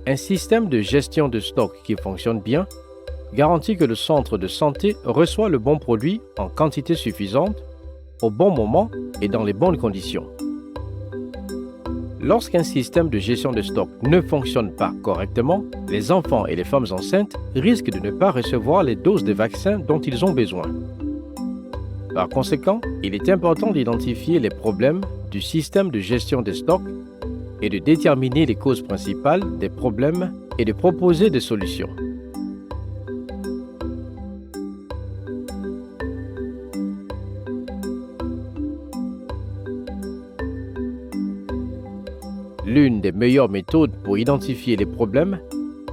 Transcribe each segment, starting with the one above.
Un système de gestion de stock qui fonctionne bien garantit que le centre de santé reçoit le bon produit en quantité suffisante, au bon moment et dans les bonnes conditions. Lorsqu'un système de gestion de stock ne fonctionne pas correctement, les enfants et les femmes enceintes risquent de ne pas recevoir les doses de vaccins dont ils ont besoin. Par conséquent, il est important d'identifier les problèmes du système de gestion des stocks et de déterminer les causes principales des problèmes et de proposer des solutions. L'une des meilleures méthodes pour identifier les problèmes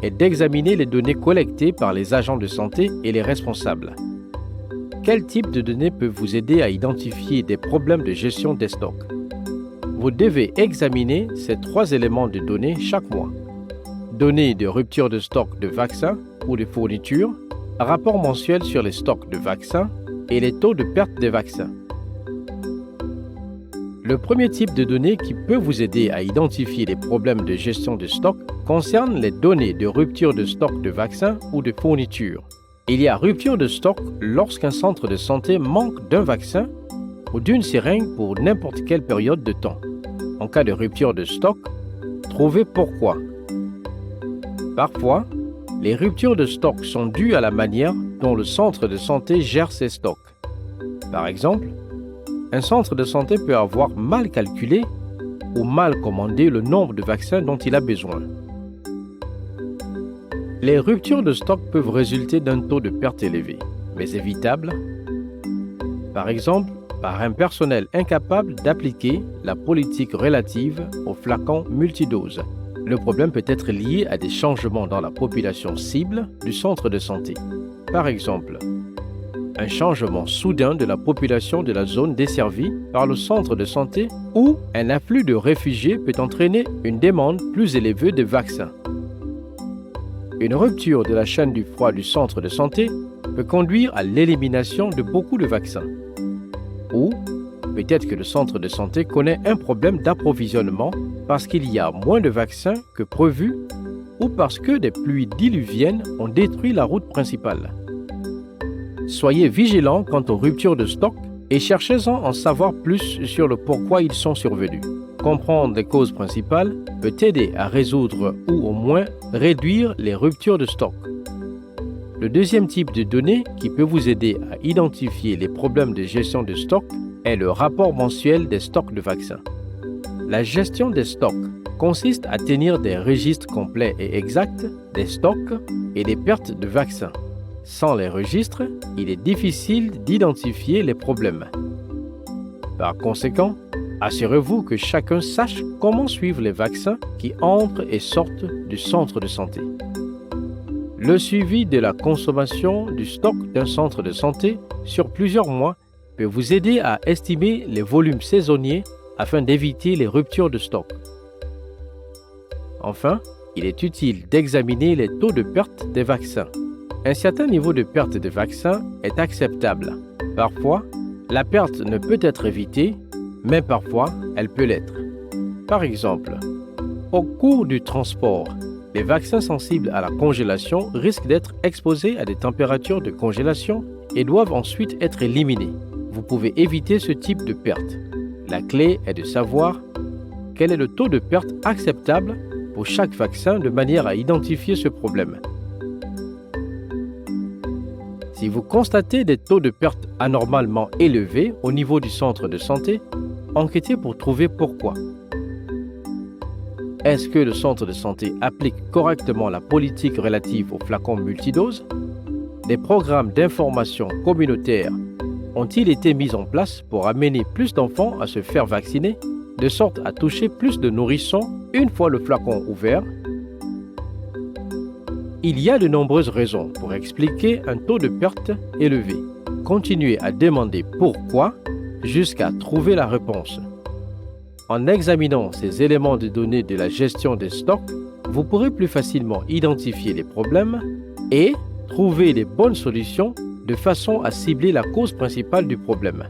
est d'examiner les données collectées par les agents de santé et les responsables. Quel type de données peut vous aider à identifier des problèmes de gestion des stocks? Vous devez examiner ces 3 éléments de données chaque mois. Données de rupture de stock de vaccins ou de fournitures, rapport mensuel sur les stocks de vaccins et les taux de perte des vaccins. Le premier type de données qui peut vous aider à identifier les problèmes de gestion de stock concerne les données de rupture de stock de vaccins ou de fournitures. Il y a rupture de stock lorsqu'un centre de santé manque d'un vaccin ou d'une seringue pour n'importe quelle période de temps. En cas de rupture de stock, trouvez pourquoi. Parfois, les ruptures de stock sont dues à la manière dont le centre de santé gère ses stocks. Par exemple, un centre de santé peut avoir mal calculé ou mal commandé le nombre de vaccins dont il a besoin. Les ruptures de stock peuvent résulter d'un taux de perte élevé, mais évitable. Par exemple, par un personnel incapable d'appliquer la politique relative aux flacons multidoses. Le problème peut être lié à des changements dans la population cible du centre de santé. Par exemple, un changement soudain de la population de la zone desservie par le centre de santé ou un afflux de réfugiés peut entraîner une demande plus élevée de vaccins. Une rupture de la chaîne du froid du centre de santé peut conduire à l'élimination de beaucoup de vaccins. Ou peut-être que le centre de santé connaît un problème d'approvisionnement parce qu'il y a moins de vaccins que prévu ou parce que des pluies diluviennes ont détruit la route principale. Soyez vigilants quant aux ruptures de stock et cherchez-en à en savoir plus sur le pourquoi ils sont survenus. Comprendre les causes principales peut aider à résoudre ou au moins réduire les ruptures de stock. Le deuxième type de données qui peut vous aider à identifier les problèmes de gestion de stock est le rapport mensuel des stocks de vaccins. La gestion des stocks consiste à tenir des registres complets et exacts des stocks et des pertes de vaccins. Sans les registres, il est difficile d'identifier les problèmes. Par conséquent, assurez-vous que chacun sache comment suivre les vaccins qui entrent et sortent du centre de santé. Le suivi de la consommation du stock d'un centre de santé sur plusieurs mois peut vous aider à estimer les volumes saisonniers afin d'éviter les ruptures de stock. Enfin, il est utile d'examiner les taux de perte des vaccins. Un certain niveau de perte de vaccins est acceptable. Parfois, la perte ne peut être évitée, mais parfois, elle peut l'être. Par exemple, au cours du transport, les vaccins sensibles à la congélation risquent d'être exposés à des températures de congélation et doivent ensuite être éliminés. Vous pouvez éviter ce type de perte. La clé est de savoir quel est le taux de perte acceptable pour chaque vaccin de manière à identifier ce problème. Si vous constatez des taux de perte anormalement élevés au niveau du centre de santé, enquêtez pour trouver pourquoi. Est-ce que le centre de santé applique correctement la politique relative aux flacons multidoses? Des programmes d'information communautaires ont-ils été mis en place pour amener plus d'enfants à se faire vacciner, de sorte à toucher plus de nourrissons une fois le flacon ouvert? Il y a de nombreuses raisons pour expliquer un taux de perte élevé. Continuez à demander pourquoi jusqu'à trouver la réponse. En examinant ces éléments de données de la gestion des stocks, vous pourrez plus facilement identifier les problèmes et trouver les bonnes solutions de façon à cibler la cause principale du problème.